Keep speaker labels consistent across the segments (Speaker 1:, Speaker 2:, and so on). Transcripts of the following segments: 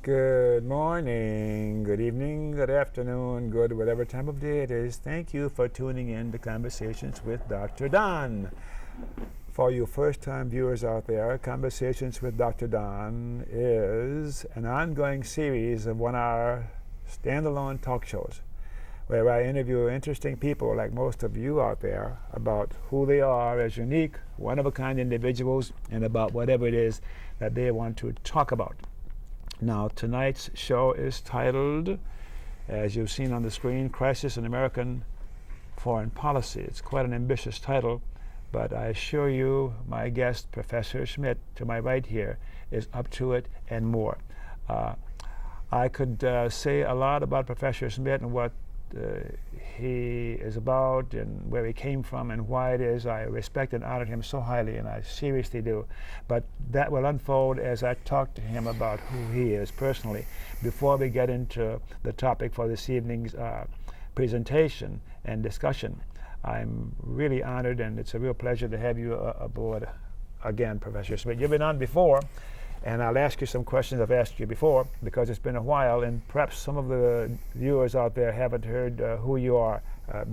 Speaker 1: Good morning, good evening, good afternoon, good whatever time of day it is. Thank you for tuning in to Conversations with Dr. Don. For you first-time viewers out there, Conversations with Dr. Don is an ongoing series of one-hour standalone talk shows where I interview interesting people like most of you out there about who they are as unique, one-of-a-kind individuals and about whatever it is that they want to talk about. Now, tonight's show is titled, as you've seen on the screen, Crisis in American Foreign Policy. It's quite an ambitious title, but I assure you, my guest, Professor Schmidt, to my right here, is up to it and more. I could say a lot about Professor Schmidt and what he is about and where he came from and why it is I respect and honor him so highly, and I seriously do. But that will unfold as I talk to him about who he is personally before we get into the topic for this evening's presentation and discussion. I'm really honored, and it's a real pleasure to have you aboard again, Professor Smith. You've been on before, and I'll ask you some questions I've asked you before because it's been a while, and perhaps some of the viewers out there haven't heard who you are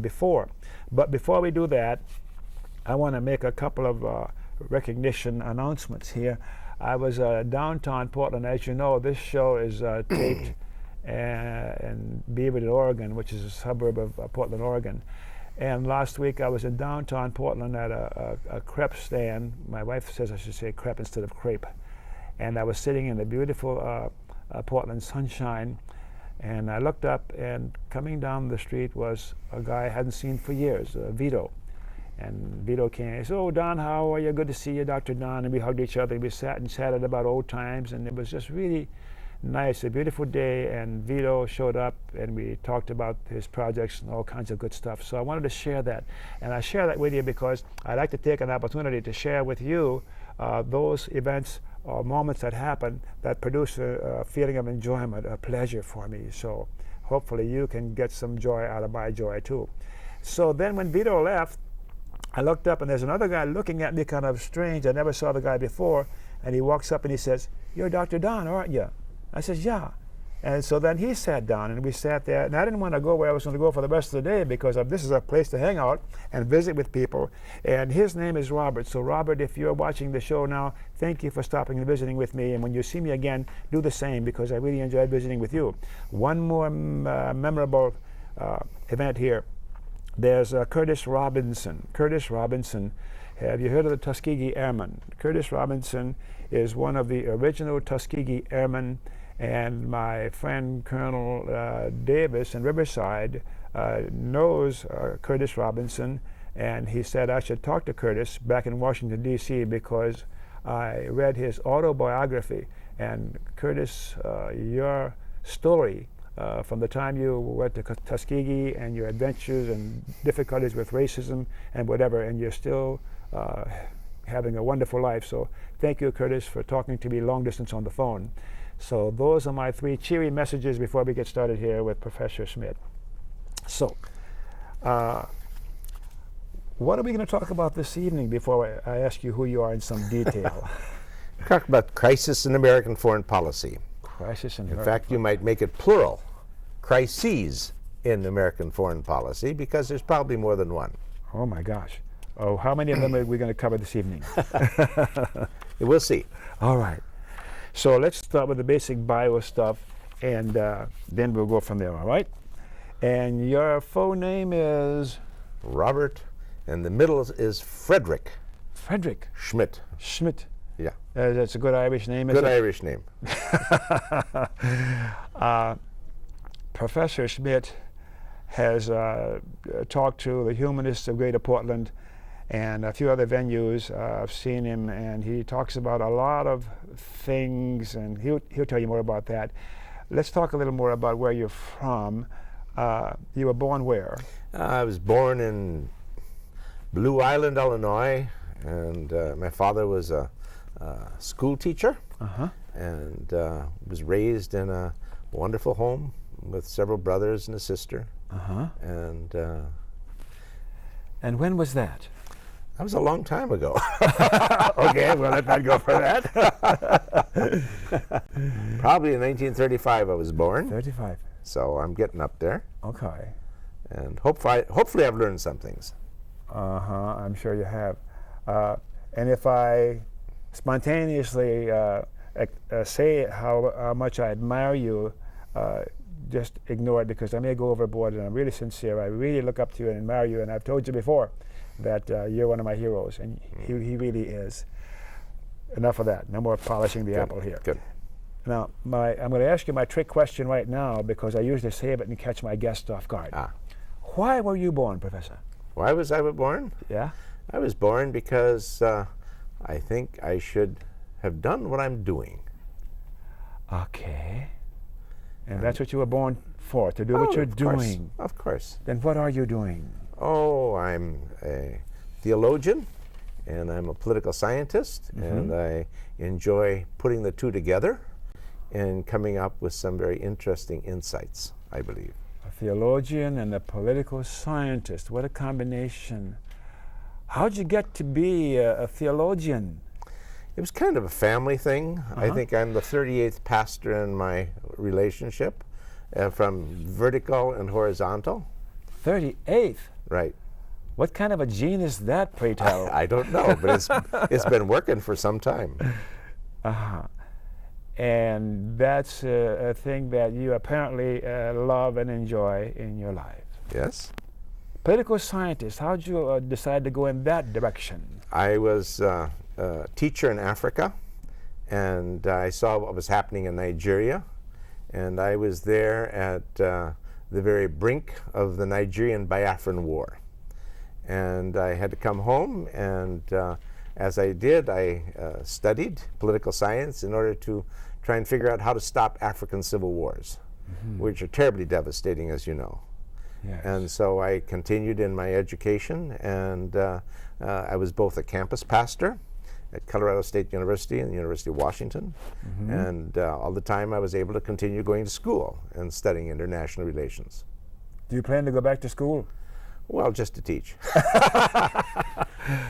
Speaker 1: before. But before we do that, I want to make a couple of recognition announcements here. I was downtown Portland. As you know, this show is taped in Beaverton, Oregon, which is a suburb of Portland, Oregon. And last week I was in downtown Portland at a crepe stand. My wife says I should say crepe instead of crepe. And I was sitting in the beautiful Portland sunshine, and I looked up, and coming down the street was a guy I hadn't seen for years, Vito. And Vito came and he said, "Oh, Don, how are you? Good to see you, Dr. Don." And we hugged each other. We sat and chatted about old times, and it was just really nice, a beautiful day. And Vito showed up, and we talked about his projects and all kinds of good stuff. So I wanted to share that. And I share that with you because I'd like to take an opportunity to share with you those events or moments that happen that produce a feeling of enjoyment, a pleasure for me. So hopefully you can get some joy out of my joy too. So then when Vito left, I looked up, and there's another guy looking at me kind of strange. I never saw the guy before. And he walks up and he says, "You're Dr. Don, aren't you?" I says, "Yeah." And so then he sat down, and we sat there. And I didn't want to go where I was going to go for the rest of the day because this is a place to hang out and visit with people. And his name is Robert. So Robert, if you're watching the show now, thank you for stopping and visiting with me. And when you see me again, do the same because I really enjoyed visiting with you. One more memorable event here. There's Curtis Robinson. Curtis Robinson. Have you heard of the Tuskegee Airmen? Curtis Robinson is one of the original Tuskegee Airmen. And my friend Colonel Davis in Riverside knows Curtis Robinson, and he said I should talk to Curtis back in Washington, D.C. because I read his autobiography. And Curtis, your story from the time you went to Tuskegee and your adventures and difficulties with racism and whatever, and you're still having a wonderful life. So thank you, Curtis, for talking to me long distance on the phone. So those are my three cheery messages before we get started here with Professor Schmidt. So, what are we going to talk about this evening before I ask you who you are in some detail?
Speaker 2: Talk about crisis in American foreign policy.
Speaker 1: Crisis in
Speaker 2: In
Speaker 1: American
Speaker 2: fact, you might make it plural. Crises in American foreign policy, because there's probably more than one.
Speaker 1: Oh my gosh. Oh, how many of them are we going to cover this evening?
Speaker 2: We'll see.
Speaker 1: All right. So let's start with the basic bio stuff, and then we'll go from there, all right? And your full name is?
Speaker 2: Robert, and the middle is Frederick.
Speaker 1: Frederick.
Speaker 2: Schmidt.
Speaker 1: Schmidt.
Speaker 2: Yeah.
Speaker 1: That's a good Irish name, isn't it?
Speaker 2: Good Irish name.
Speaker 1: Professor Schmidt has talked to the humanists of Greater Portland and a few other venues. I've seen him, and he talks about a lot of things, and he'll tell you more about that. Let's talk a little more about where you're from. You were born where?
Speaker 2: I was born in Blue Island, Illinois, and my father was a school teacher, and was raised in a wonderful home with several brothers and a sister.
Speaker 1: And when was that?
Speaker 2: That was a long time ago.
Speaker 1: Okay, well, let that go for that.
Speaker 2: Probably in 1935 I was born.
Speaker 1: 35.
Speaker 2: So I'm getting up there.
Speaker 1: Okay.
Speaker 2: And hopefully I've learned some things.
Speaker 1: I'm sure you have. And if I spontaneously say how much I admire you, just ignore it, because I may go overboard, and I'm really sincere. I really look up to you and admire you, and I've told you before that you're one of my heroes, and he really is. Enough of that. No more polishing the apple here.
Speaker 2: Good.
Speaker 1: Now, I'm going to ask you my trick question right now, because I usually save it and catch my guests off guard. Why were you born, Professor?
Speaker 2: Why was I born?
Speaker 1: Yeah?
Speaker 2: I was born because I think I should have done what I'm doing.
Speaker 1: Okay. And that's what you were born for, to do what you're doing.
Speaker 2: Of course.
Speaker 1: Then what are you doing?
Speaker 2: Oh, I'm a theologian, and I'm a political scientist, and I enjoy putting the two together and coming up with some very interesting insights, I believe.
Speaker 1: A theologian and a political scientist. What a combination. How'd you get to be a theologian?
Speaker 2: It was kind of a family thing. I think I'm the 38th pastor in my relationship, from vertical and horizontal.
Speaker 1: 38th?
Speaker 2: Right.
Speaker 1: What kind of a gene is that, pray tell?
Speaker 2: I don't know, but it's been working for some time.
Speaker 1: And that's a thing that you apparently love and enjoy in your life.
Speaker 2: Yes.
Speaker 1: Political scientist, how'd you decide to go in that direction?
Speaker 2: I was a teacher in Africa, and I saw what was happening in Nigeria, and I was there at the very brink of the Nigerian Biafran War. And I had to come home, and as I did, I studied political science in order to try and figure out how to stop African civil wars, which are terribly devastating, as you know.
Speaker 1: Yes.
Speaker 2: And so I continued in my education, and I was both a campus pastor at Colorado State University and the University of Washington, and all the time I was able to continue going to school and studying international relations.
Speaker 1: Do you plan to go back to school?
Speaker 2: Well, just to teach.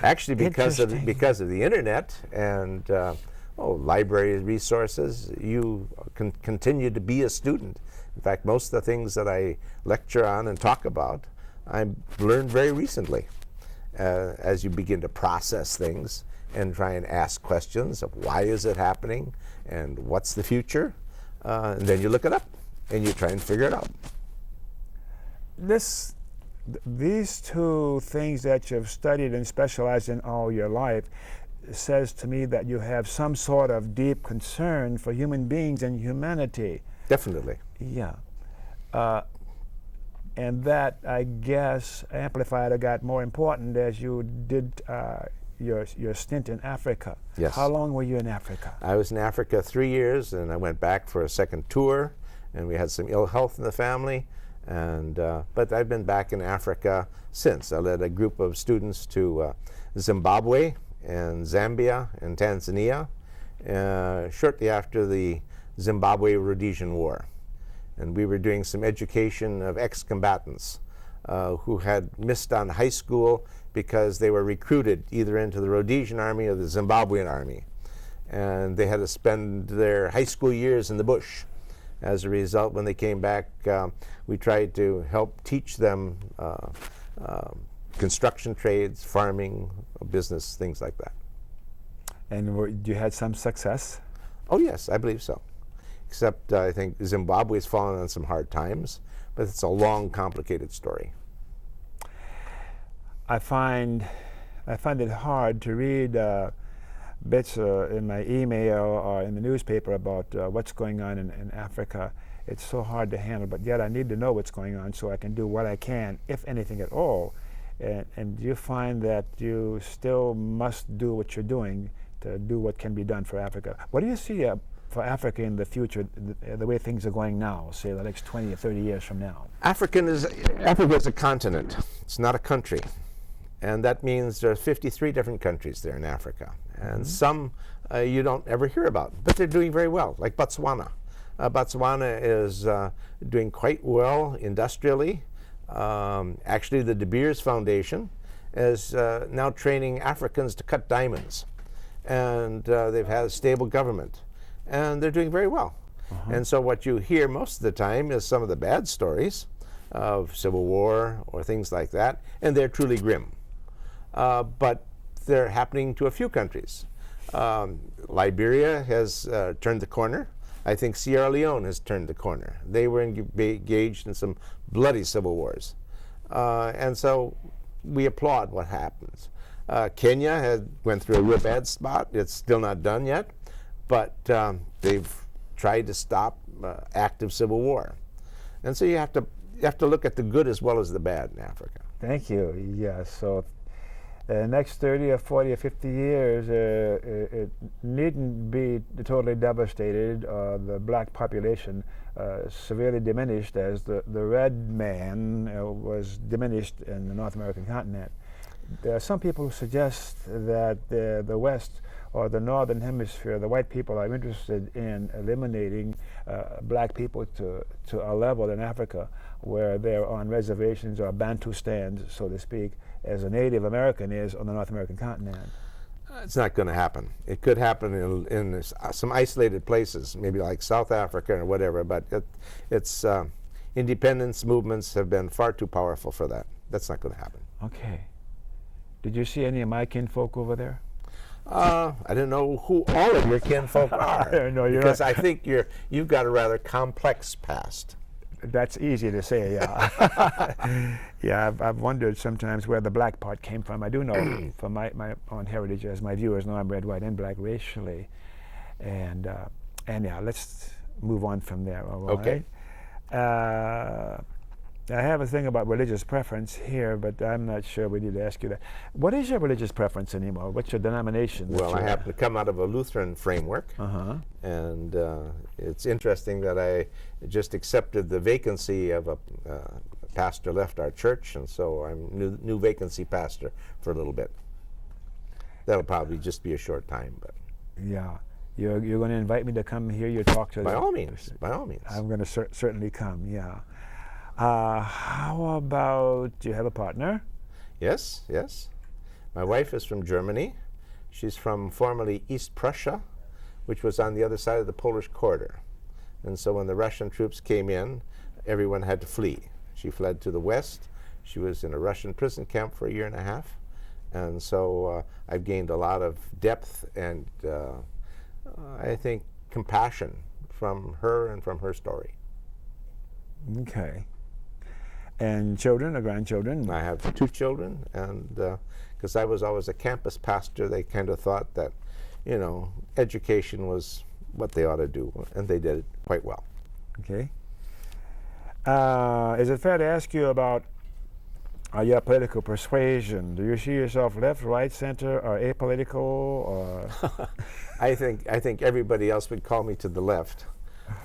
Speaker 2: Actually, because of the internet and library resources, you can continue to be a student. In fact, most of the things that I lecture on and talk about, I learned very recently. As you begin to process things and try and ask questions of why is it happening and what's the future, and then you look it up and you try and figure it out.
Speaker 1: These two things that you've studied and specialized in all your life says to me that you have some sort of deep concern for human beings and humanity.
Speaker 2: Definitely.
Speaker 1: Yeah. And that, I guess, amplified or got more important as you did your stint in Africa.
Speaker 2: Yes.
Speaker 1: How long were you in Africa?
Speaker 2: I was in Africa 3 years, and I went back for a second tour, and we had some ill health in the family. And but I've been back in Africa since. I led a group of students to Zimbabwe and Zambia and Tanzania shortly after the Zimbabwe-Rhodesian War. And we were doing some education of ex-combatants who had missed on high school because they were recruited either into the Rhodesian Army or the Zimbabwean Army. And they had to spend their high school years in the bush. As a result, when they came back, we tried to help teach them construction trades, farming, business, things like that.
Speaker 1: And you had some success?
Speaker 2: Oh yes, I believe so. Except I think Zimbabwe's fallen on some hard times, but it's a long, complicated story.
Speaker 1: I find it hard to read bits in my email or in the newspaper about what's going on in Africa. It's so hard to handle, but yet I need to know what's going on so I can do what I can, if anything at all. And you find that you still must do what you're doing to do what can be done for Africa. What do you see for Africa in the future, the way things are going now, say the next 20 or 30 years from now?
Speaker 2: Africa is a continent. It's not a country. And that means there are 53 different countries there in Africa. And some you don't ever hear about, but they're doing very well, like Botswana. Botswana is doing quite well industrially. Actually, the De Beers Foundation is now training Africans to cut diamonds. And they've had a stable government. And they're doing very well. And so what you hear most of the time is some of the bad stories of civil war or things like that, and they're truly grim. But they're happening to a few countries. Liberia has turned the corner. I think Sierra Leone has turned the corner. They were engaged in some bloody civil wars. And so we applaud what happens. Kenya went through a real bad spot. It's still not done yet, but they've tried to stop active civil war. And so you have to look at the good as well as the bad in Africa.
Speaker 1: Thank you. Yeah, so the next 30 or 40 or 50 years, it needn't be totally devastated, the black population severely diminished as the red man was diminished in the North American continent. There are some people who suggest that the West or the Northern Hemisphere, the white people, are interested in eliminating black people to a level in Africa where they're on reservations or Bantustan, so to speak, as a Native American is on the North American continent.
Speaker 2: It's not going to happen. It could happen in some isolated places, maybe like South Africa or whatever, but it's independence movements have been far too powerful for that. That's not going to happen.
Speaker 1: Okay. Did you see any of my kinfolk over there?
Speaker 2: I don't know who all of your kinfolk are.
Speaker 1: No,
Speaker 2: because I think you've got a rather complex past.
Speaker 1: That's easy to say, yeah. Yeah, I've wondered sometimes where the black part came from. I do know from my own heritage, as my viewers know, I'm red, white, and black racially. And yeah, let's move on from there, all right?
Speaker 2: Okay.
Speaker 1: I have a thing about religious preference here, but I'm not sure we need to ask you that. What is your religious preference anymore? What's your denomination?
Speaker 2: Well, I happen to come out of a Lutheran framework, and it's interesting that I just accepted the vacancy of a pastor left our church, and so I'm new vacancy pastor for a little bit. That'll probably just be a short time, but
Speaker 1: yeah. You're going to invite me to come hear your talk to
Speaker 2: by all means.
Speaker 1: I'm going to certainly come, yeah. How about, do you have a partner?
Speaker 2: Yes. My wife is from Germany. She's from formerly East Prussia, which was on the other side of the Polish border. And so when the Russian troops came in, everyone had to flee. She fled to the west. She was in a Russian prison camp for 1.5 years. And so I've gained a lot of depth and I think compassion from her and from her story.
Speaker 1: Okay. And children or grandchildren?
Speaker 2: I have 2 children, and because I was always a campus pastor, they kind of thought that, education was what they ought to do, and they did it quite well.
Speaker 1: Okay. Is it fair to ask you about your political persuasion? Do you see yourself left, right, center, or apolitical? Or
Speaker 2: I think everybody else would call me to the left.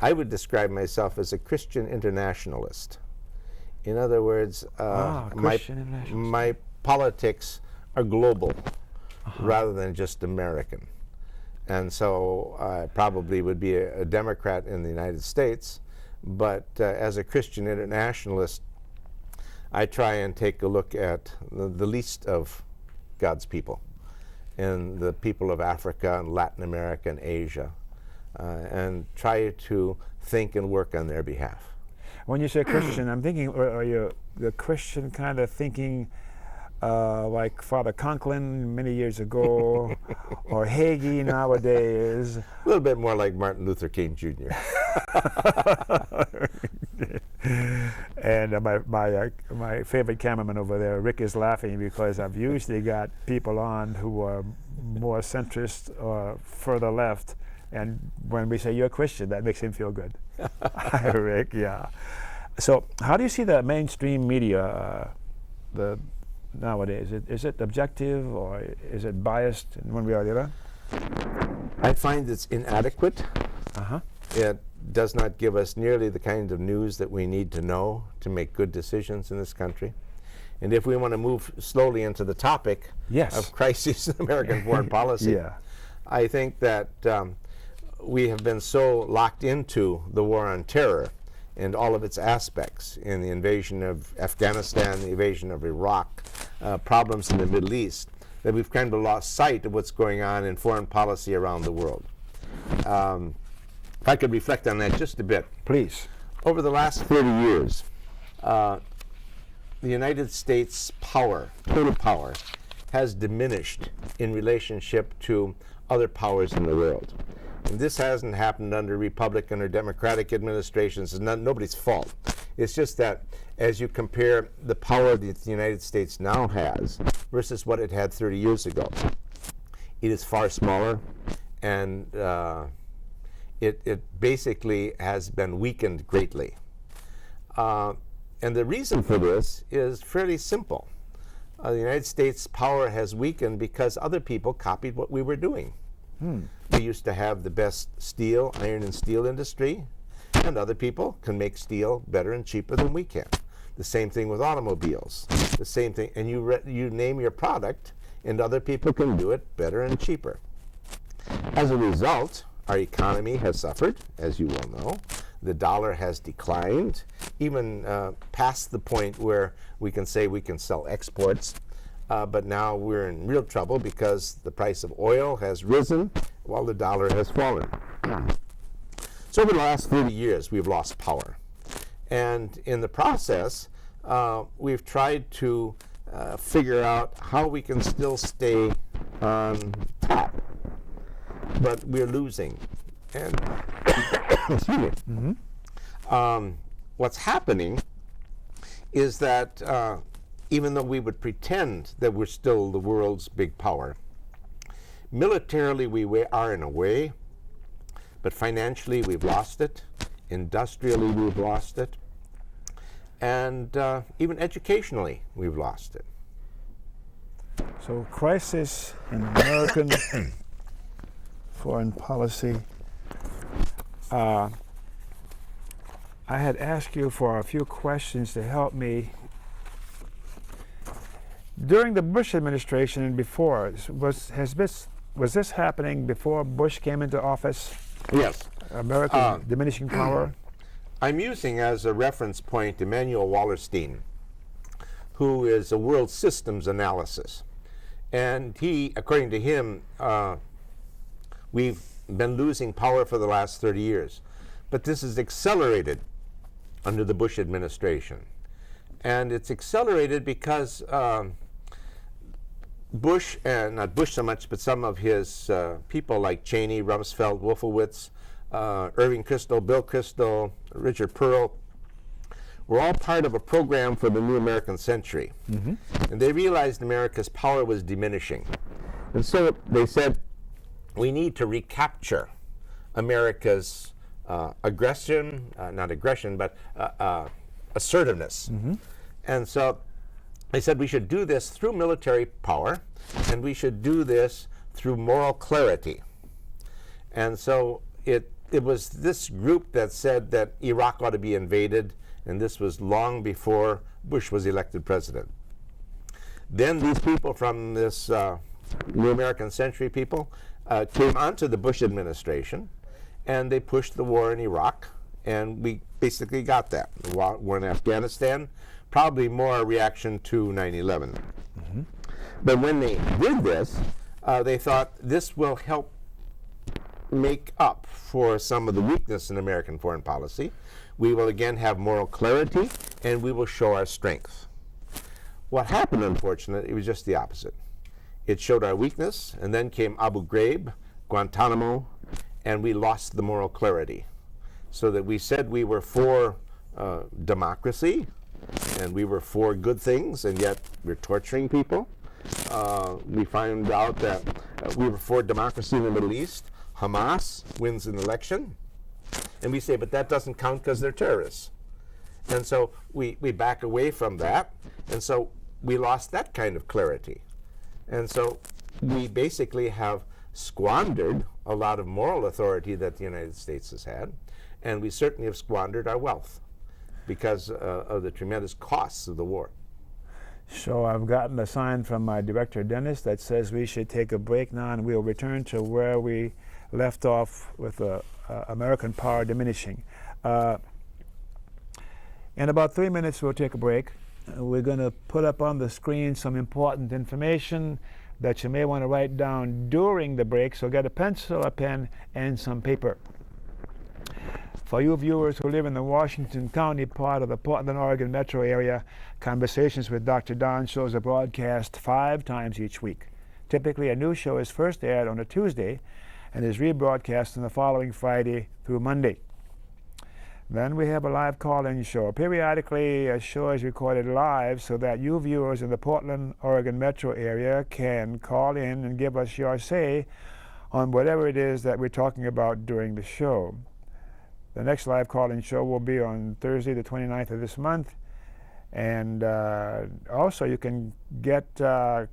Speaker 2: I would describe myself as a Christian internationalist. In other words, my politics are global rather than just American. And so I probably would be a Democrat in the United States, but as a Christian internationalist, I try and take a look at the least of God's people, and the people of Africa and Latin America and Asia, and try to think and work on their behalf.
Speaker 1: When you say Christian, I'm thinking, are you the Christian kind of thinking like Father Conklin many years ago, or Hagee nowadays?
Speaker 2: A little bit more like Martin Luther King Jr.
Speaker 1: And my favorite cameraman over there, Rick, is laughing because I've usually got people on who are more centrist or further left, and when we say you're a Christian, that makes him feel good. Hi, Rick. Yeah. So, how do you see the mainstream media nowadays? Is it objective or is it biased in one way or the other?
Speaker 2: I find it's inadequate. It does not give us nearly the kind of news that we need to know to make good decisions in this country. And if we want to move slowly into the topic of crises in American foreign policy, I think that we have been so locked into the war on terror and all of its aspects in the invasion of Afghanistan, the invasion of Iraq, problems in the Middle East, that we've kind of lost sight of what's going on in foreign policy around the world. If I could reflect on that just a bit.
Speaker 1: Please.
Speaker 2: Over the last 30 years, the United States power, total power, has diminished in relationship to other powers in the world. And this hasn't happened under Republican or Democratic administrations. It's nobody's fault. It's just that as you compare the power that the United States now has versus what it had 30 years ago, it is far smaller, and it basically has been weakened greatly. And the reason for this is fairly simple. The United States power has weakened because other people copied what we were doing. We used to have the best steel, iron and steel industry, and other people can make steel better and cheaper than we can. The same thing with automobiles. The same thing, and you name your product, and other people can do it better and cheaper. As a result, our economy has suffered, as you well know. The dollar has declined, even past the point where we can say we can sell exports. But now we're in real trouble because the price of oil has risen while the dollar has fallen. So over the last 30 years, we've lost power. And in the process, we've tried to figure out how we can still stay on top. But we're losing. And excuse me. What's happening is that even though we would pretend that we're still the world's big power, militarily we are in a way, but financially we've lost it, industrially we've lost it, and even educationally we've lost it.
Speaker 1: So crisis in American foreign policy. I had asked you for a few questions to help me. During the Bush administration and before, was this happening before Bush came into office?
Speaker 2: Yes.
Speaker 1: America's diminishing power?
Speaker 2: I'm using as a reference point Emanuel Wallerstein, who is a world systems analysis. And he, according to him, we've been losing power for the last 30 years. But this is accelerated under the Bush administration. And it's accelerated because Bush, and not Bush so much, but some of his people like Cheney, Rumsfeld, Wolfowitz, Irving Kristol, Bill Kristol, Richard Pearl, were all part of a program for the new American century. And they realized America's power was diminishing. And so they said, we need to recapture America's aggression, not aggression, but assertiveness. And so they said we should do this through military power, and we should do this through moral clarity. And so it was this group that said that Iraq ought to be invaded, and this was long before Bush was elected president. Then these people from this New American Century people came onto the Bush administration, and they pushed the war in Iraq, and we basically got that. The war in Afghanistan, probably more a reaction to 9/11. But when they did this, they thought this will help make up for some of the weakness in American foreign policy. We will again have moral clarity, and we will show our strength. What happened, unfortunately, it was just the opposite. It showed our weakness, and then came Abu Ghraib, Guantanamo, and we lost the moral clarity. So that we said we were for democracy, and we were for good things, and yet we're torturing people. We found out that we were for democracy in the Middle East. Hamas wins an election, and we say, but that doesn't count because they're terrorists. And so we back away from that, and so we lost that kind of clarity. And so we basically have squandered a lot of moral authority that the United States has had, and we certainly have squandered our wealth because of the tremendous costs of the war.
Speaker 1: So I've gotten a sign from my director, Dennis, that says we should take a break now, and we'll return to where we left off with American power diminishing. In about 3 minutes, we'll take a break. We're going to put up on the screen some important information that you may want to write down during the break, so get a pencil, a pen, and some paper. For you viewers who live in the Washington County part of the Portland, Oregon metro area, Conversations with Dr. Don shows are broadcast 5 times each week. Typically, a new show is first aired on a Tuesday and is rebroadcast on the following Friday through Monday. Then we have a live call-in show. Periodically, a show is recorded live so that you viewers in the Portland, Oregon metro area can call in and give us your say on whatever it is that we're talking about during the show. The next live call-in show will be on Thursday, the 29th of this month. And also, you can get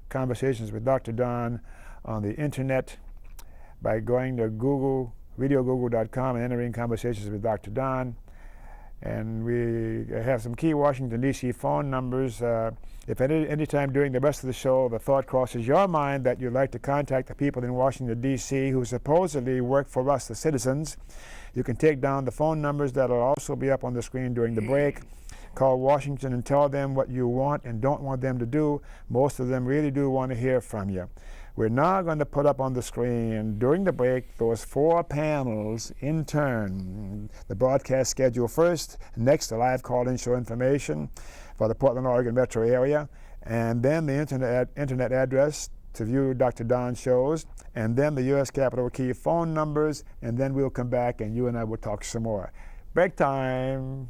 Speaker 1: Conversations with Dr. Don on the internet by going to Google, radiogoogle.com, and entering Conversations with Dr. Don. And we have some key Washington, D.C. phone numbers. If at any time during the rest of the show the thought crosses your mind that you'd like to contact the people in Washington, D.C. who supposedly work for us, the citizens, you can take down the phone numbers that will also be up on the screen during the break. Call Washington and tell them what you want and don't want them to do. Most of them really do want to hear from you. We're now going to put up on the screen during the break those 4 panels in turn. The broadcast schedule first, next the live call-in show information for the Portland, Oregon metro area, and then the internet address to view Dr. Don's shows, and then the U.S. Capitol Key phone numbers, and then we'll come back and you and I will talk some more. Break time.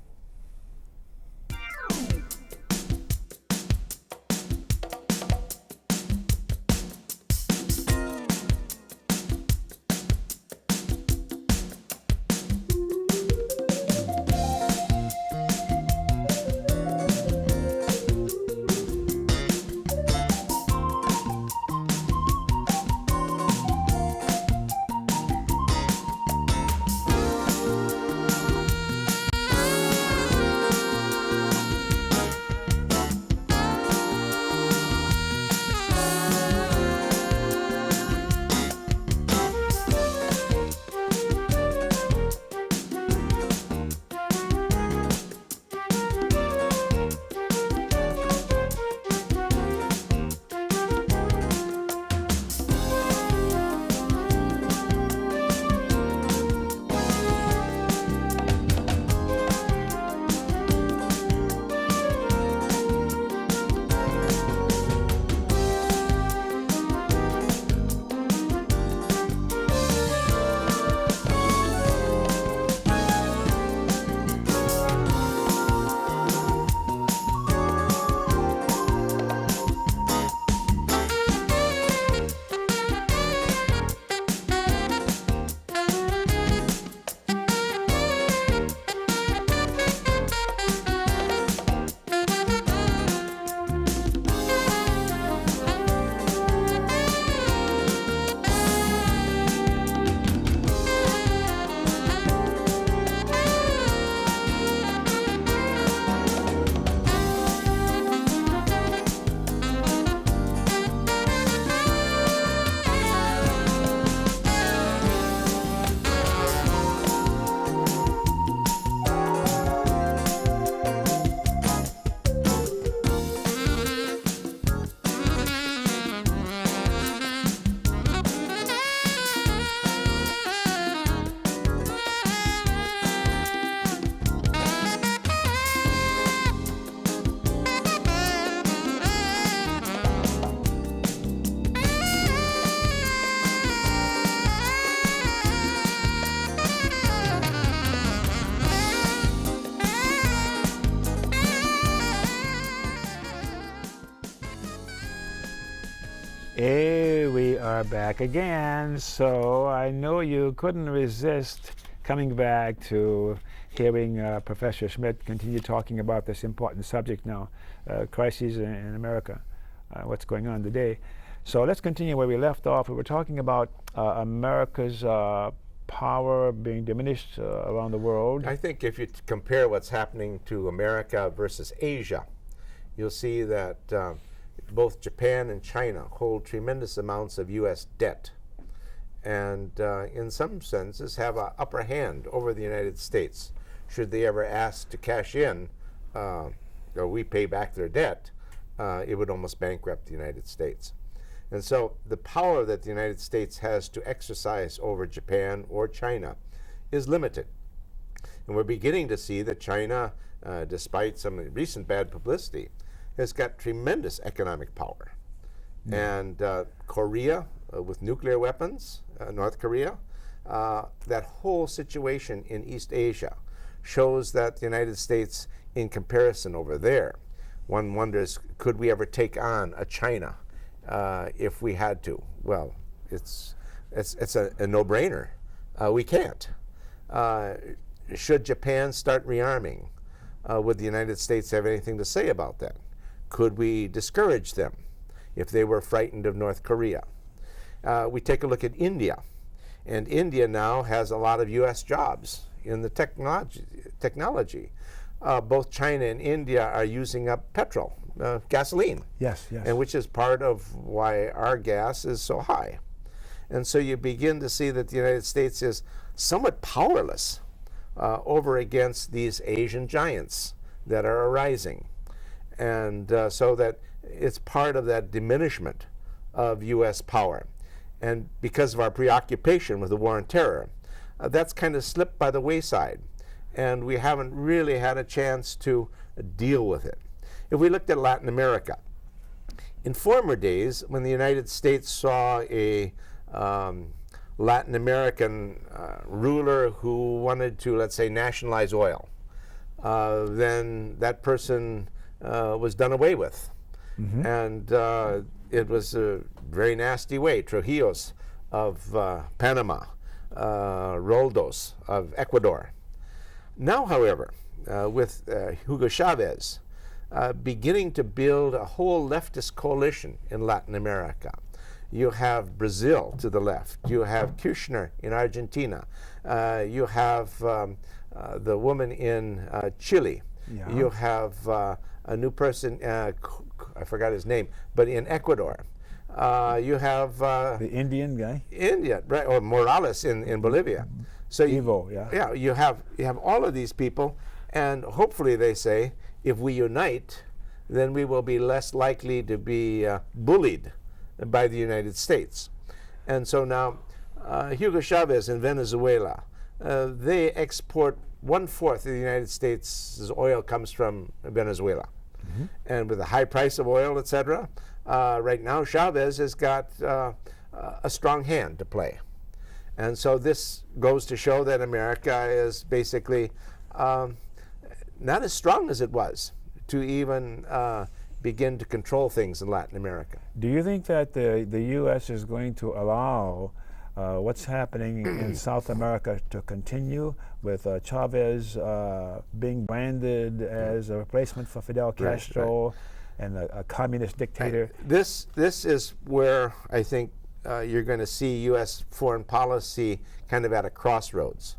Speaker 1: Hey, we are back again. So I know you couldn't resist coming back to hearing Professor Schmidt continue talking about this important subject now, crises in America, what's going on today. So let's continue where we left off. We were talking about America's power being diminished around the world.
Speaker 2: I think if you compare what's happening to America versus Asia, you'll see that both Japan and China hold tremendous amounts of U.S. debt, and in some senses have an upper hand over the United States should they ever ask to cash in or we pay back their debt, it would almost bankrupt the United States. And so the power that the United States has to exercise over Japan or China is limited. And we're beginning to see that China, despite some recent bad publicity, has got tremendous economic power. And Korea, with nuclear weapons, North Korea, that whole situation in East Asia shows that the United States, in comparison over there, one wonders, could we ever take on a China if we had to? Well, it's a no-brainer. We can't. Should Japan start rearming, would the United States have anything to say about that? Could we discourage them if they were frightened of North Korea? We take a look at India, and India now has a lot of U.S. jobs in the technology. Both China and India are using up petrol, gasoline.
Speaker 1: Yes, yes.
Speaker 2: And which is part of why our gas is so high. And so you begin to see that the United States is somewhat powerless over against these Asian giants that are arising. And so that it's part of that diminishment of U.S. power. And because of our preoccupation with the war on terror, that's kind of slipped by the wayside. And we haven't really had a chance to deal with it. If we looked at Latin America, in former days, when the United States saw a Latin American ruler who wanted to, let's say, nationalize oil, then that person was done away with. Mm-hmm. And it was a very nasty way. Trujillo's of Panama, Roldos of Ecuador. Now, however, with Hugo Chavez beginning to build a whole leftist coalition in Latin America, you have Brazil to the left, you have Kirchner in Argentina, you have the woman in Chile, yeah. You have a new person, I forgot his name, but in Ecuador. You have
Speaker 1: the Indian guy?
Speaker 2: India, right, or Morales in Bolivia. So
Speaker 1: Evo, yeah,
Speaker 2: you have all of these people, and hopefully they say, if we unite, then we will be less likely to be bullied by the United States. And so now, Hugo Chavez in Venezuela, they export 1/4 of the United States' oil comes from Venezuela. Mm-hmm. And with the high price of oil, etc., right now Chavez has got a strong hand to play. And so this goes to show that America is basically not as strong as it was to even begin to control things in Latin America.
Speaker 1: Do you think that the U.S. is going to allow what's happening in South America to continue with Chavez being branded as a replacement for Fidel Castro, right. And a communist dictator?
Speaker 2: This is where I think you're going to see U.S. foreign policy kind of at a crossroads.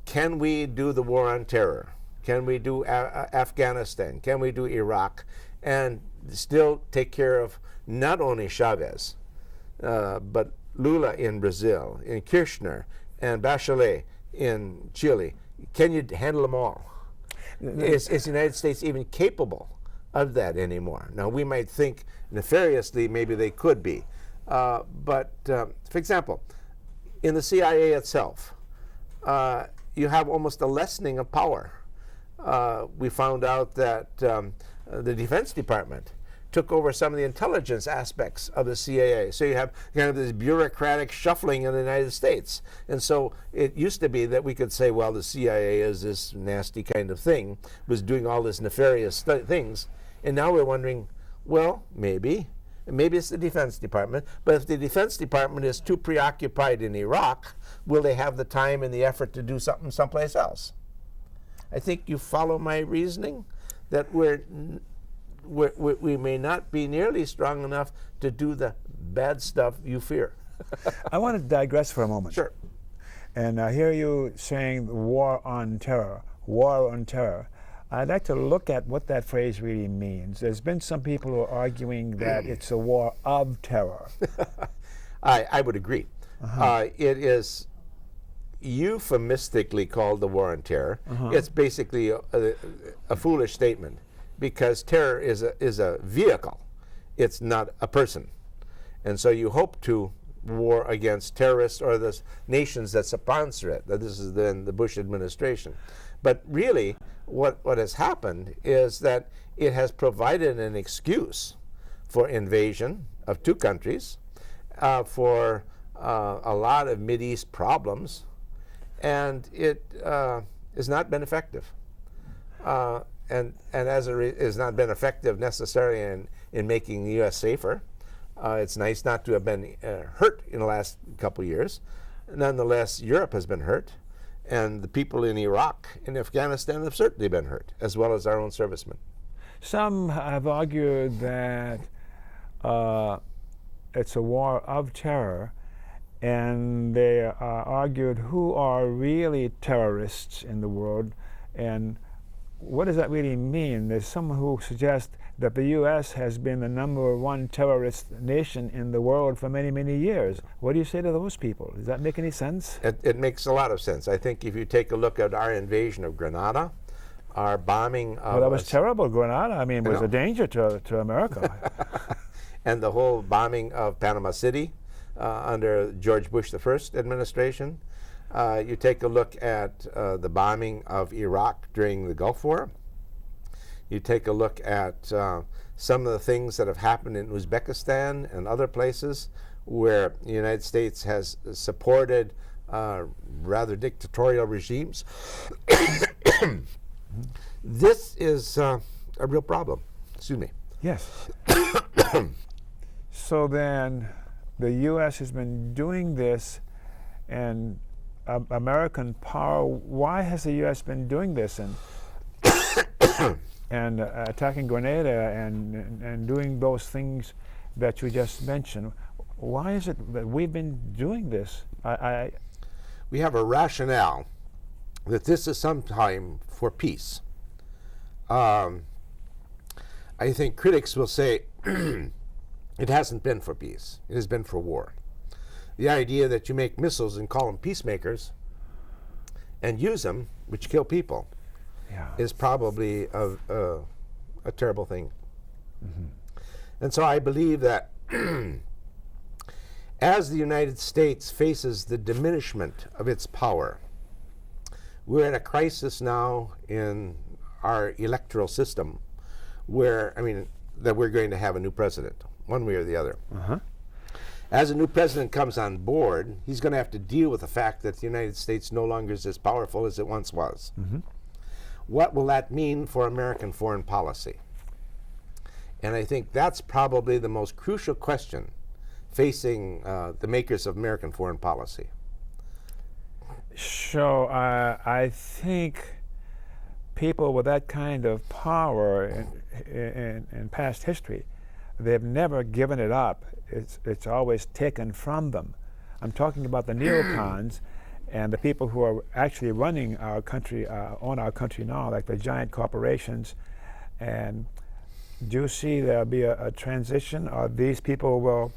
Speaker 2: Can we do the war on terror? Can we do Afghanistan? Can we do Iraq? And still take care of not only Chavez, but Lula in Brazil, in Kirchner, and Bachelet in Chile. Can you handle them all? Is the United States even capable of that anymore? Now, we might think nefariously maybe they could be. But, for example, in the CIA itself, you have almost a lessening of power. We found out that the Defense Department took over some of the intelligence aspects of the CIA. So you have kind of this bureaucratic shuffling in the United States. And so it used to be that we could say, well, the CIA is this nasty kind of thing, was doing all this nefarious things. And now we're wondering, well, maybe it's the Defense Department. But if the Defense Department is too preoccupied in Iraq, will they have the time and the effort to do something someplace else? I think you follow my reasoning, that we may not be nearly strong enough to do the bad stuff you fear.
Speaker 1: I want to digress for a moment.
Speaker 2: Sure.
Speaker 1: And I hear you saying war on terror, war on terror. I'd like to look at what that phrase really means. There's been some people who are arguing that it's a war of terror.
Speaker 2: I would agree. Uh-huh. It is, euphemistically called the war on terror. It's basically a foolish statement, because terror is a vehicle. It's not a person. And so you hope to war against terrorists or the nations that sponsor it. This is then the Bush administration. But really, what has happened is that it has provided an excuse for invasion of two countries, for a lot of Mideast problems, and it has not been effective. And as has not been effective necessarily in making the U.S. safer. It's nice not to have been hurt in the last couple years. Nonetheless, Europe has been hurt, and the people in Iraq and Afghanistan have certainly been hurt, as well as our own servicemen.
Speaker 1: Some have argued that it's a war of terror, and they argued who are really terrorists in the world, and what does that really mean? There's some who suggest that the U.S. has been the #1 terrorist nation in the world for many, many years. What do you say to those people? Does that make any sense?
Speaker 2: It makes a lot of sense. I think if you take a look at our invasion of Grenada, our bombing of...
Speaker 1: Well, that was terrible. Grenada, I mean, was a danger to America.
Speaker 2: And the whole bombing of Panama City under George Bush I administration. You take a look at the bombing of Iraq during the Gulf War. You take a look at some of the things that have happened in Uzbekistan and other places where the United States has supported rather dictatorial regimes. This is a real problem. Excuse me.
Speaker 1: Yes. So then the U.S. has been doing this, and American power, why has the U.S. been doing this and attacking Grenada and doing those things that you just mentioned? Why is it that we've been doing this?
Speaker 2: We have a rationale that this is some time for peace. I think critics will say it hasn't been for peace. It has been for war. The idea that you make missiles and call them peacemakers and use them, which kill people, is probably a terrible thing. And so I believe that as the United States faces the diminishment of its power, we're in a crisis now in our electoral system where, that we're going to have a new president, one way or the other. As a new president comes on board, he's going to have to deal with the fact that the United States no longer is as powerful as it once was. What will that mean for American foreign policy? And I think that's probably the most crucial question facing the makers of American foreign policy.
Speaker 1: So I think people with that kind of power in past history, they've never given it up. It's always taken from them. I'm talking about the neocons and the people who are actually running our country, own our country now, like the giant corporations. And do you see there'll be a transition, or these people will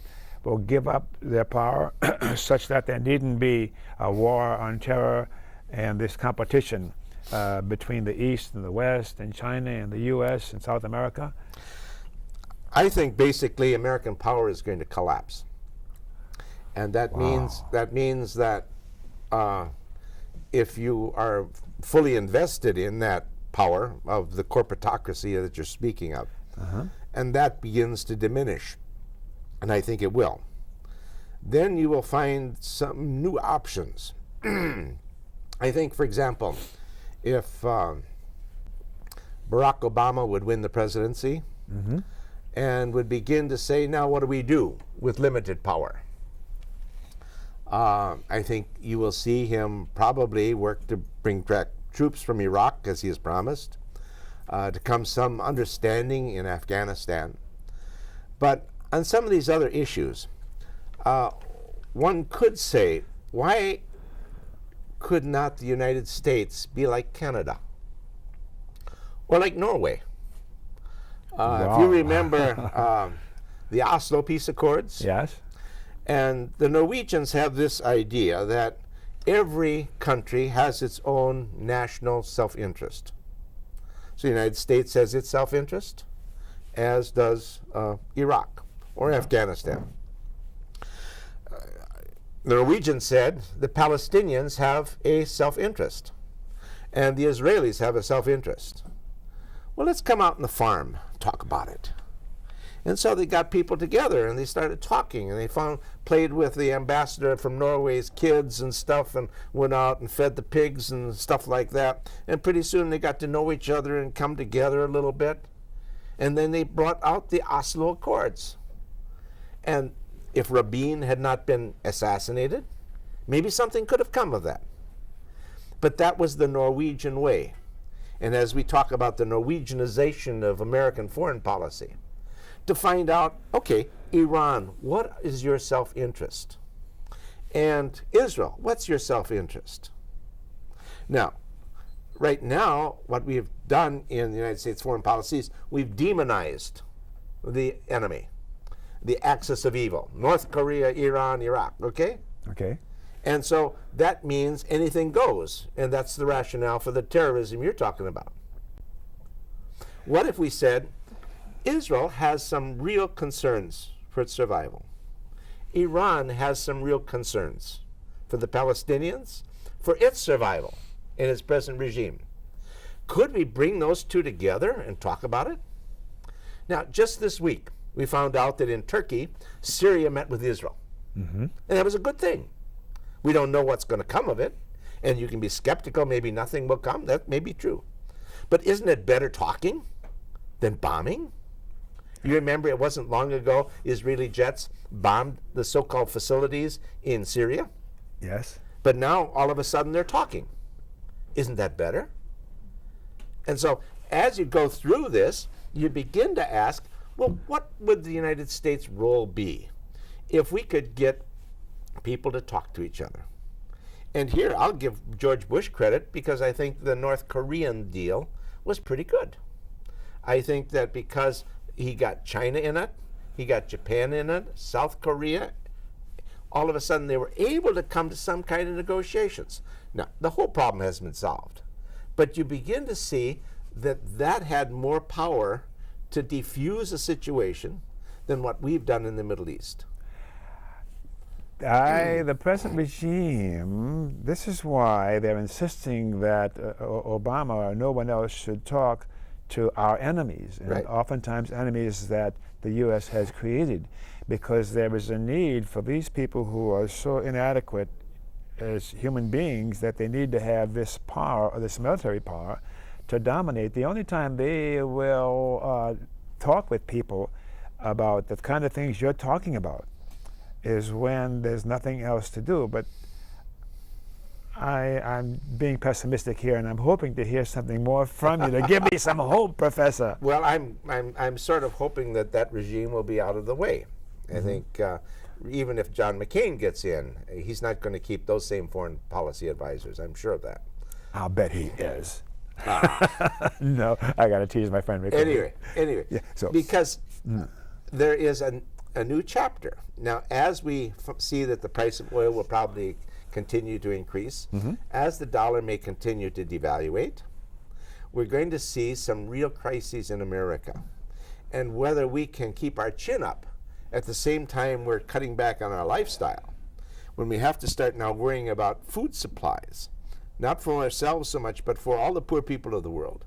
Speaker 1: give up their power such that there needn't be a war on terror and this competition between the East and the West and China and the U.S. and South America?
Speaker 2: I think basically American power is going to collapse, and that means that if you are fully invested in that power of the corporatocracy that you're speaking of, and that begins to diminish, and I think it will, then you will find some new options. I think, for example, if Barack Obama would win the presidency, and would begin to say, now what do we do with limited power? I think you will see him probably work to bring back troops from Iraq, as he has promised, to come some understanding in Afghanistan. But on some of these other issues, one could say, why could not the United States be like Canada or like Norway? If you remember the Oslo Peace Accords,
Speaker 1: yes,
Speaker 2: and the Norwegians have this idea that every country has its own national self-interest. So the United States has its self-interest, as does Iraq or Afghanistan. The Norwegians said the Palestinians have a self-interest, and the Israelis have a self-interest. Well, let's come out in the farm, talk about it. And so they got people together and they started talking, and they played with the ambassador from Norway's kids and stuff, and went out and fed the pigs and stuff like that. And pretty soon they got to know each other and come together a little bit. And then they brought out the Oslo Accords. And if Rabin had not been assassinated, maybe something could have come of that. But that was the Norwegian way. And as we talk about the Norwegianization of American foreign policy, to find out, okay, Iran, what is your self-interest? And Israel, what's your self-interest? Now, right now, what we've done in the United States foreign policy is we've demonized the enemy, the axis of evil, North Korea, Iran, Iraq, okay?
Speaker 1: Okay.
Speaker 2: And so that means anything goes, and that's the rationale for the terrorism you're talking about. What if we said, Israel has some real concerns for its survival. Iran has some real concerns for the Palestinians, for its survival in its present regime. Could we bring those two together and talk about it? Now, just this week, we found out that in Turkey, Syria met with Israel. And that was a good thing. We don't know what's going to come of it, and you can be skeptical, maybe nothing will come. That may be true. But isn't it better talking than bombing? You remember it wasn't long ago Israeli jets bombed the so-called facilities in Syria?
Speaker 1: Yes.
Speaker 2: But now all of a sudden they're talking. Isn't that better? And so as you go through this, you begin to ask, well, what would the United States' role be if we could get people to talk to each other? And here I'll give George Bush credit, because I think the North Korean deal was pretty good. I think that because he got China in it, he got Japan in it, South Korea, all of a sudden they were able to come to some kind of negotiations. Now, the whole problem hasn't been solved, but you begin to see that that had more power to defuse a situation than what we've done in the Middle East.
Speaker 1: The present regime, this is why they're insisting that Obama or no one else should talk to our enemies, and
Speaker 2: Right.
Speaker 1: oftentimes enemies that the U.S. has created, because there is a need for these people who are so inadequate as human beings that they need to have this power, or this military power, to dominate. The only time they will talk with people about the kind of things you're talking about is when there's nothing else to do. But I'm being pessimistic here, and I'm hoping to hear something more from you to give me some hope, Professor.
Speaker 2: Well, I'm sort of hoping that that regime will be out of the way. I think even if John McCain gets in, he's not going to keep those same foreign policy advisors. I'm sure of that.
Speaker 1: I'll bet he is. No, I got to tease my friend.
Speaker 2: Anyway,
Speaker 1: Yeah, so-
Speaker 2: because there is a new chapter. Now, as we see that the price of oil will probably continue to increase, as the dollar may continue to devaluate, we're going to see some real crises in America. And whether we can keep our chin up at the same time we're cutting back on our lifestyle, when we have to start now worrying about food supplies, not for ourselves so much, but for all the poor people of the world.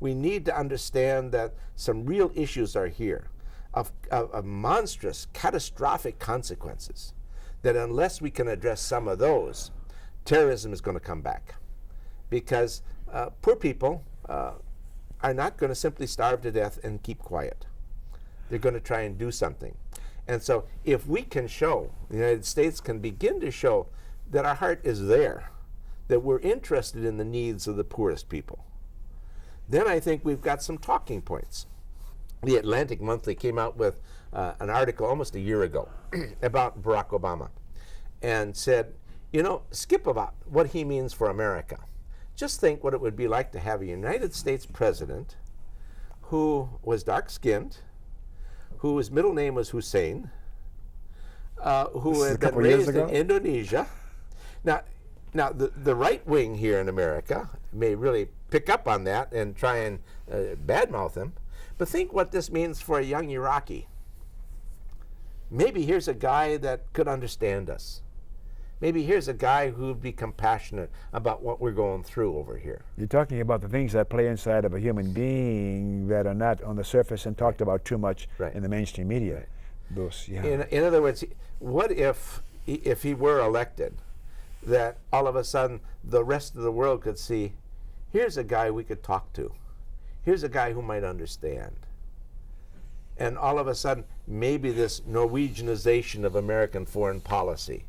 Speaker 2: We need to understand that some real issues are here of monstrous, catastrophic consequences, that unless we can address some of those, terrorism is going to come back. Because poor people are not going to simply starve to death and keep quiet. They're going to try and do something. And so if we can show, the United States can begin to show that our heart is there, that we're interested in the needs of the poorest people, then I think we've got some talking points. The Atlantic Monthly came out with an article almost a year ago about Barack Obama, and said, you know, skip about what he means for America. Just think what it would be like to have a United States president who was dark-skinned, whose middle name was Hussein, who had been raised in Indonesia. Now, Now, the right wing here in America may really pick up on that and try and badmouth him, but think what this means for a young Iraqi. Maybe here's a guy that could understand us. Maybe here's a guy who would be compassionate about what we're going through over here.
Speaker 1: You're talking about the things that play inside of a human being that are not on the surface and talked about too much in the mainstream media.
Speaker 2: Right.
Speaker 1: Those,
Speaker 2: In other words, what if he were elected, that all of a sudden the rest of the world could see, here's a guy we could talk to. Here's a guy who might understand. And all of a sudden, maybe this Norwegianization of American foreign policy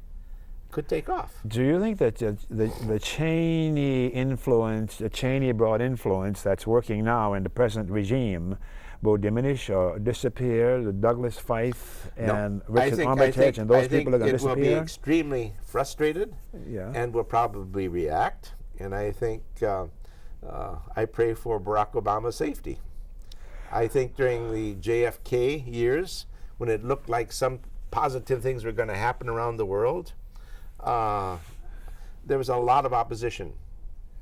Speaker 2: could take off.
Speaker 1: Do you think that the Cheney influence, the Cheney broad influence that's working now in the present regime will diminish or disappear? The Douglas Feith and Richard Armitage and those people are going to disappear?
Speaker 2: I think it will be extremely frustrated and will probably react. And I think I pray for Barack Obama's safety. I think during the JFK years, when it looked like some positive things were going to happen around the world, there was a lot of opposition.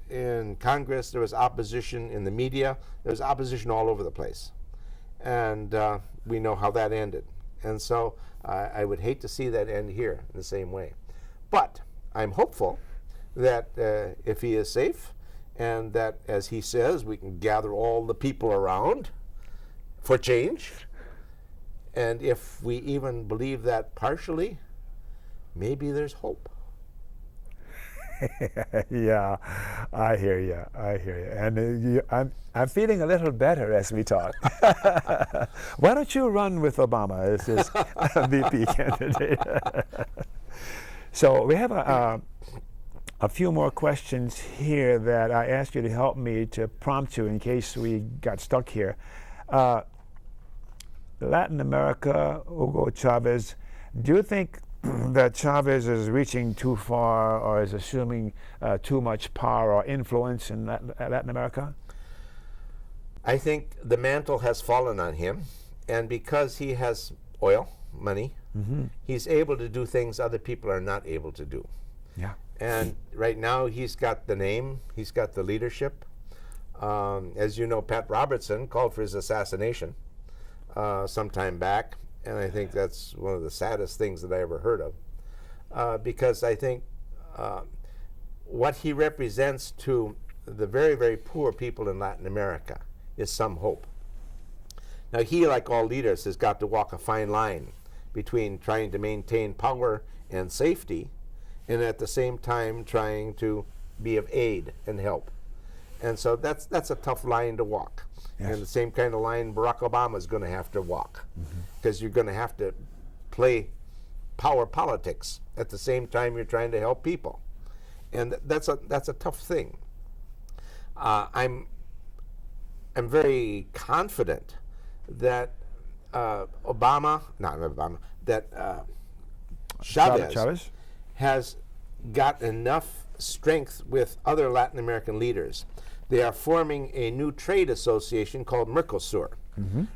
Speaker 2: In Congress, there was opposition in the media, there was opposition all over the place. And we know how that ended. And so I would hate to see that end here in the same way. But I'm hopeful that if he is safe, and that, as he says, we can gather all the people around for change. And if we even believe that partially, maybe there's hope.
Speaker 1: Yeah, I hear you. And I'm feeling a little better as we talk. Why don't you run with Obama as his VP candidate? So we have a few more questions here that I asked you to help me to prompt you in case we got stuck here. Latin America, Hugo Chavez, do you think that Chavez is reaching too far or is assuming too much power or influence in Latin America?
Speaker 2: I think the mantle has fallen on him, and because he has oil, money, he's able to do things other people are not able to do.
Speaker 1: Yeah.
Speaker 2: And right now he's got the name, he's got the leadership. As you know, Pat Robertson called for his assassination some time back, and I think that's one of the saddest things that I ever heard of, because I think what he represents to the very, very poor people in Latin America is some hope. Now he, like all leaders, has got to walk a fine line between trying to maintain power and safety and at the same time trying to be of aid and help. And so that's a tough line to walk. Yes. And the same kind of line Barack Obama is going to have to walk, because you're going to have to play power politics at the same time you're trying to help people. And that's a tough thing. I'm very confident that Chavez has got enough strength with other Latin American leaders. They are forming a new trade association called Mercosur.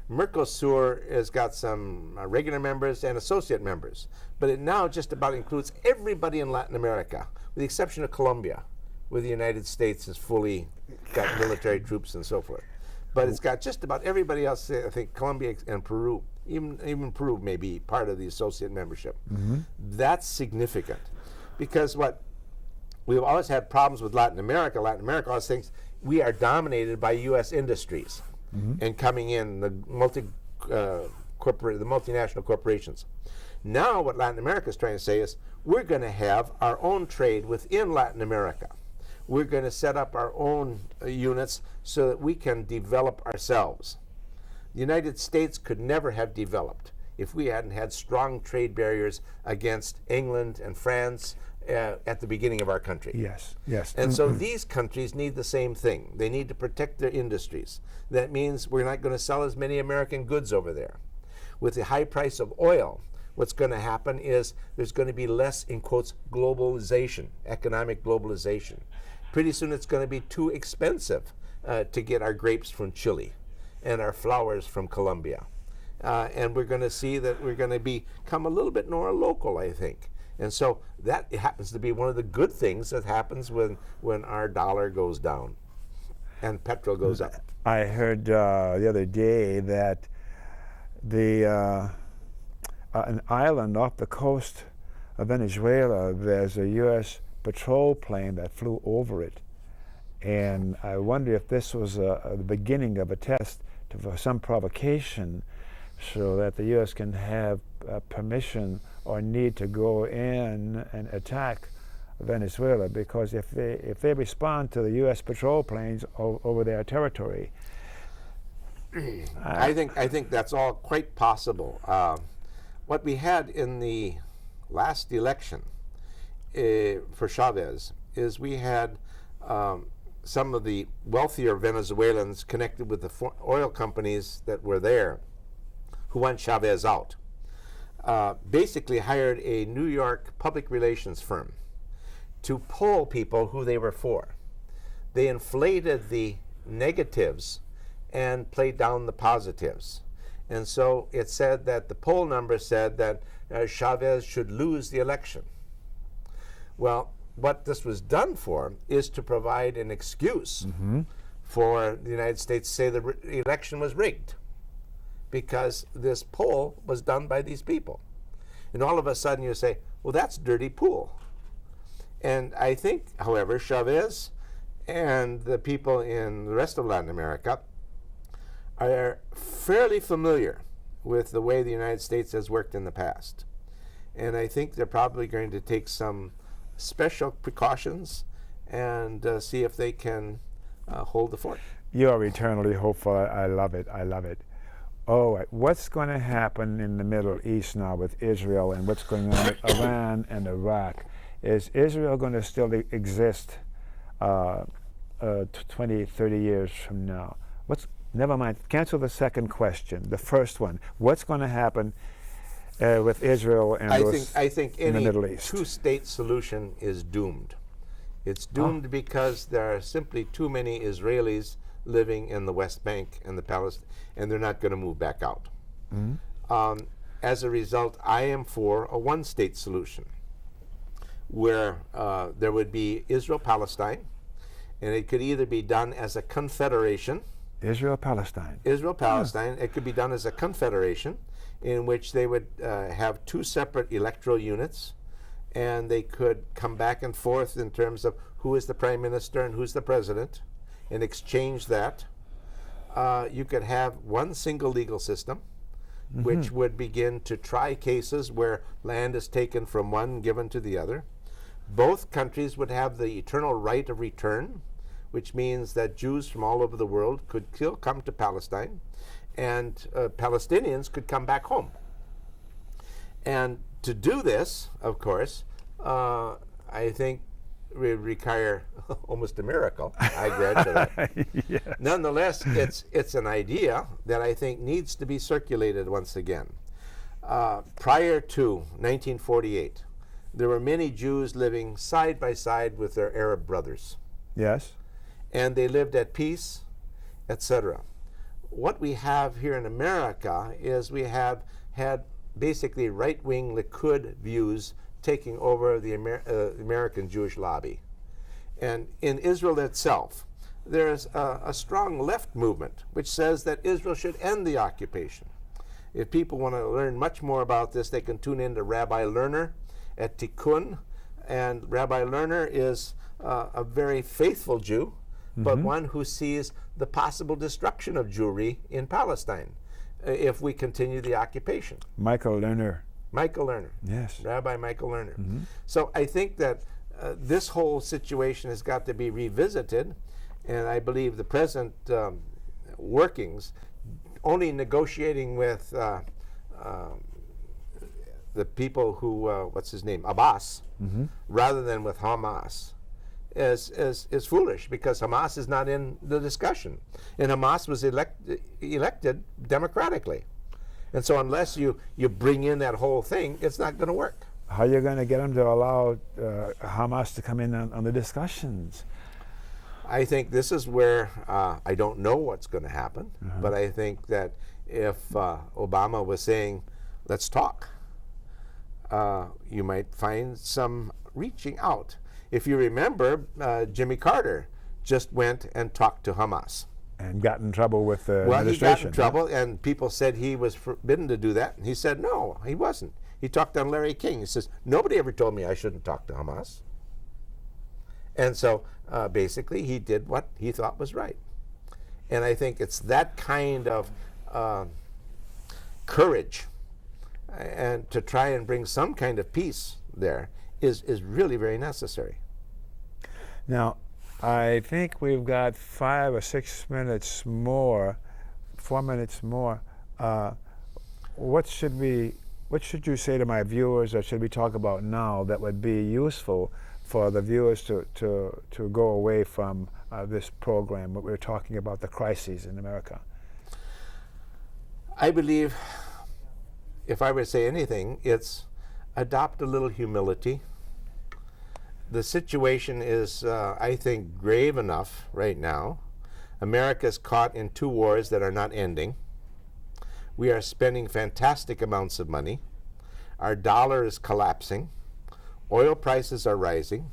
Speaker 2: Mercosur has got some regular members and associate members, but it now just about includes everybody in Latin America, with the exception of Colombia, where the United States has fully got military troops and so forth. But it's got just about everybody else. I think Colombia and Peru, even Peru may be part of the associate membership. That's significant, because what we've always had problems with Latin America always thinks we are dominated by U.S. industries and coming in the multinational corporations. Now what Latin America is trying to say is we're going to have our own trade within Latin America. We're going to set up our own units so that we can develop ourselves. The United States could never have developed if we hadn't had strong trade barriers against England and France at the beginning of our country.
Speaker 1: Yes, yes.
Speaker 2: And so these countries need the same thing. They need to protect their industries. That means we're not going to sell as many American goods over there. With the high price of oil, what's going to happen is there's going to be less, in quotes, globalization, economic globalization. Pretty soon it's going to be too expensive to get our grapes from Chile and our flowers from Colombia. And we're going to see that we're going to become a little bit more local, I think. And so that happens to be one of the good things that happens when our dollar goes down and petrol goes up.
Speaker 1: I heard the other day that an island off the coast of Venezuela, there's a U.S. patrol plane that flew over it. And I wonder if this was the beginning of a test for some provocation, so that the U.S. can have permission or need to go in and attack Venezuela, because if they respond to the U.S. patrol planes over their territory,
Speaker 2: I think that's all quite possible. What we had in the last election for Chavez is we had some of the wealthier Venezuelans connected with the oil companies that were there who want Chavez out. Basically hired a New York public relations firm to poll people who they were for. They inflated the negatives and played down the positives. And so it said that the poll number said that Chavez should lose the election. Well, what this was done for is to provide an excuse for the United States to say the election was rigged, because this poll was done by these people. And all of a sudden you say, well, that's dirty pool. And I think, however, Chavez and the people in the rest of Latin America are fairly familiar with the way the United States has worked in the past. And I think they're probably going to take some special precautions and see if they can hold the fort.
Speaker 1: You are eternally hopeful. I love it. I love it. Oh, what's going to happen in the Middle East now with Israel, and what's going on with Iran and Iraq? Is Israel going to still exist 20, 30 years from now? Never mind. Cancel the second question. The first one. What's going to happen with Israel and
Speaker 2: I think
Speaker 1: in the
Speaker 2: any
Speaker 1: Middle East?
Speaker 2: two-state solution is doomed. It's doomed because there are simply too many Israelis living in the West Bank and the Palestine, and they're not going to move back out. As a result, I am for a one-state solution, where there would be Israel-Palestine, and it could either be done as a confederation.
Speaker 1: Israel-Palestine.
Speaker 2: Israel-Palestine. It could be done as a confederation, in which they would have two separate electoral units, and they could come back and forth in terms of who is the prime minister and who's the president, and exchange that. You could have one single legal system, which would begin to try cases where land is taken from one, given to the other. Both countries would have the eternal right of return, which means that Jews from all over the world could still come to Palestine, and Palestinians could come back home. And to do this, of course, I think we require almost a miracle. I grant you that.
Speaker 1: Yes.
Speaker 2: Nonetheless, it's an idea that I think needs to be circulated once again. Prior to 1948, there were many Jews living side by side with their Arab brothers.
Speaker 1: Yes.
Speaker 2: And they lived at peace, etc. What we have here in America is we have had basically right-wing Likud views taking over the American Jewish lobby. And in Israel itself, there's a strong left movement which says that Israel should end the occupation. If people want to learn much more about this, they can tune in to Rabbi Lerner at Tikkun. And Rabbi Lerner is a very faithful Jew, but one who sees the possible destruction of Jewry in Palestine if we continue the occupation.
Speaker 1: Michael Lerner.
Speaker 2: Michael Lerner.
Speaker 1: Yes.
Speaker 2: Rabbi Michael Lerner. So I think that this whole situation has got to be revisited, and I believe the present workings, only negotiating with the people who, what's his name, Abbas, rather than with Hamas, is foolish, because Hamas is not in the discussion. And Hamas was elected democratically. And so unless you bring in that whole thing, it's not going to work.
Speaker 1: How are you going to get them to allow Hamas to come in on the discussions?
Speaker 2: I think this is where I don't know what's going to happen, but I think that if Obama was saying, let's talk, you might find some reaching out. If you remember, Jimmy Carter just went and talked to Hamas.
Speaker 1: And got in trouble with the
Speaker 2: Well, he got
Speaker 1: administration.
Speaker 2: in trouble, and people said he was forbidden to do that. And he said, no, he wasn't. He talked on Larry King. He says, nobody ever told me I shouldn't talk to Hamas. And so basically he did what he thought was right. And I think it's that kind of courage and to try and bring some kind of peace there is really very necessary.
Speaker 1: Now, I think we've got 5 or 6 minutes more, 4 minutes more. What should you say to my viewers, or should we talk about now that would be useful for the viewers to go away from this program, what we're talking about, the crises in America?
Speaker 2: I believe, if I were to say anything, it's adopt a little humility. The situation is, I think, grave enough right now. America's caught in 2 wars that are not ending. We are spending fantastic amounts of money. Our dollar is collapsing. Oil prices are rising.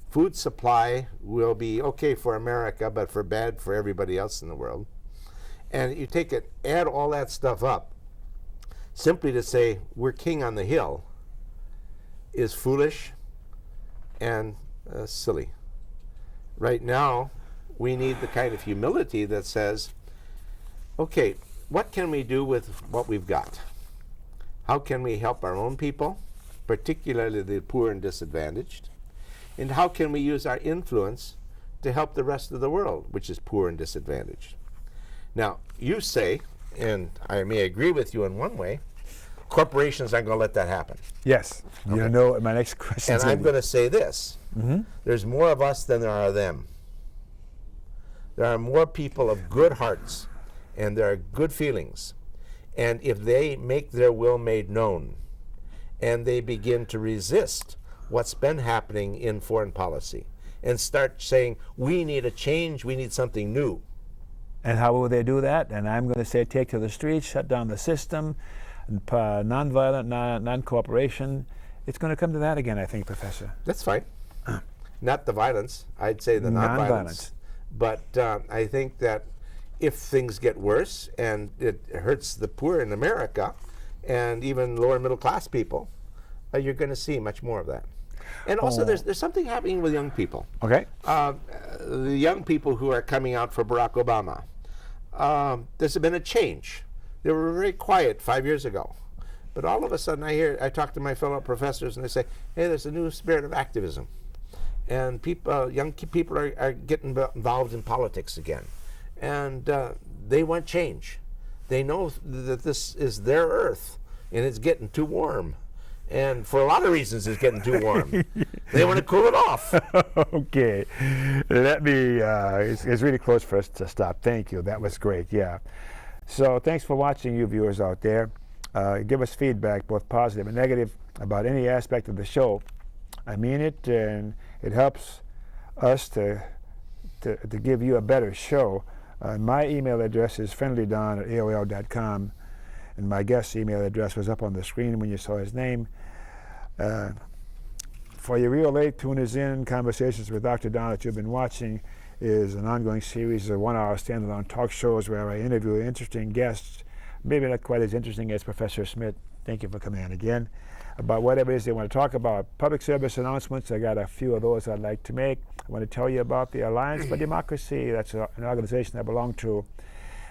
Speaker 2: Food supply will be okay for America, but for bad for everybody else in the world. And you take it, add all that stuff up, simply to say we're king on the hill is foolish and silly. Right now, we need the kind of humility that says, okay, what can we do with what we've got? How can we help our own people, particularly the poor and disadvantaged? And how can we use our influence to help the rest of the world, which is poor and disadvantaged? Now, you say, and I may agree with you in one way, corporations aren't going to let that happen.
Speaker 1: Yes. Okay. You know what my next question is.
Speaker 2: And I'm going to say this. There's more of us than there are them. There are more people of good hearts, and there are good feelings. And if they make their will made known, and they begin to resist what's been happening in foreign policy, and start saying, we need a change, we need something new.
Speaker 1: And how will they do that? And I'm going to say take to the streets, shut down the system, nonviolent, non-cooperation. It's going to come to that again, I think, Professor.
Speaker 2: That's fine. Not the violence. I'd say the non-violence. But I think that if things get worse and it hurts the poor in America and even lower middle class people, you're going to see much more of that. And also there's something happening with young people.
Speaker 1: Okay.
Speaker 2: The young people who are coming out for Barack Obama. There's been a change. They were very quiet 5 years ago. But all of a sudden I talk to my fellow professors and they say, hey, there's a new spirit of activism. And people, young people are getting involved in politics again. And they want change. They know that this is their earth and it's getting too warm. And for a lot of reasons it's getting too warm. They want to cool it off.
Speaker 1: Okay. Let me, it's really close for us to stop. Thank you. That was great. Yeah. So thanks for watching, you viewers out there. Give us feedback, both positive and negative, about any aspect of the show. I mean it, and it helps us to give you a better show. My email address is friendlydon@aol.com, and my guest's email address was up on the screen when you saw his name. For your real late tuners in, Conversations with Dr. Don that you've been watching is an ongoing series of 1-hour standalone talk shows where I interview interesting guests, maybe not quite as interesting as Professor Smith. Thank you for coming on again. About whatever it is they want to talk about. Public service announcements, I got a few of those I'd like to make. I want to tell you about the Alliance for Democracy. That's an organization I belong to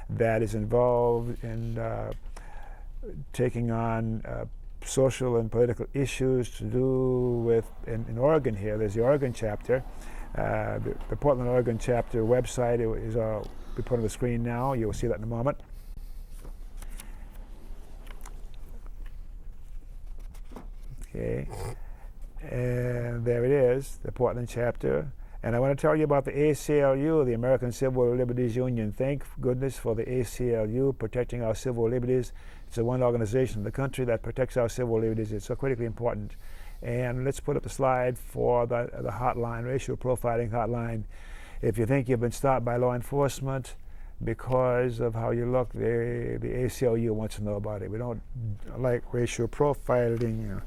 Speaker 1: that is involved in taking on social and political issues to do with, in Oregon here, there's the Oregon chapter. The Portland, Oregon chapter website is we put on the screen now. You'll see that in a moment. Okay, and there it is, the Portland chapter. And I want to tell you about the ACLU, the American Civil Liberties Union. Thank goodness for the ACLU protecting our civil liberties. It's the one organization in the country that protects our civil liberties. It's so critically important. And let's put up the slide for the hotline, racial profiling hotline. If you think you've been stopped by law enforcement because of how you look, the ACLU wants to know about it. We don't like racial profiling.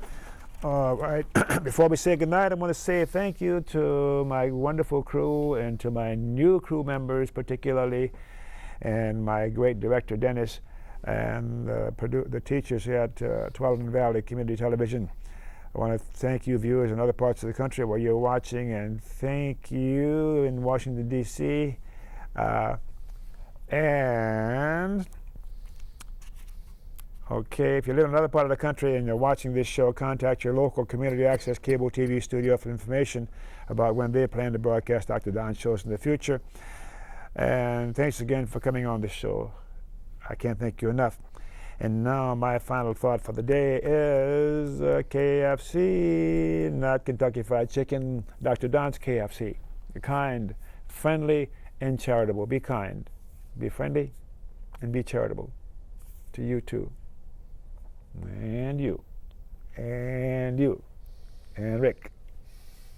Speaker 1: All right. Before we say goodnight, I want to say thank you to my wonderful crew and to my new crew members, particularly, and my great director, Dennis, and the teachers here at Tualatin Valley Community Television. I want to thank you, viewers in other parts of the country where you're watching, and thank you in Washington, D.C. And okay, if you live in another part of the country and you're watching this show, contact your local community access cable TV studio for information about when they plan to broadcast Dr. Don shows in the future. And thanks again for coming on the show. I can't thank you enough. And now my final thought for the day is KFC, not Kentucky Fried Chicken, Dr. Don's KFC. Be kind, friendly, and charitable. Be kind, be friendly, and be charitable. To you too. And you. And you. And Rick.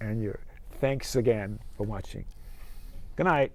Speaker 1: And you. Thanks again for watching. Good night.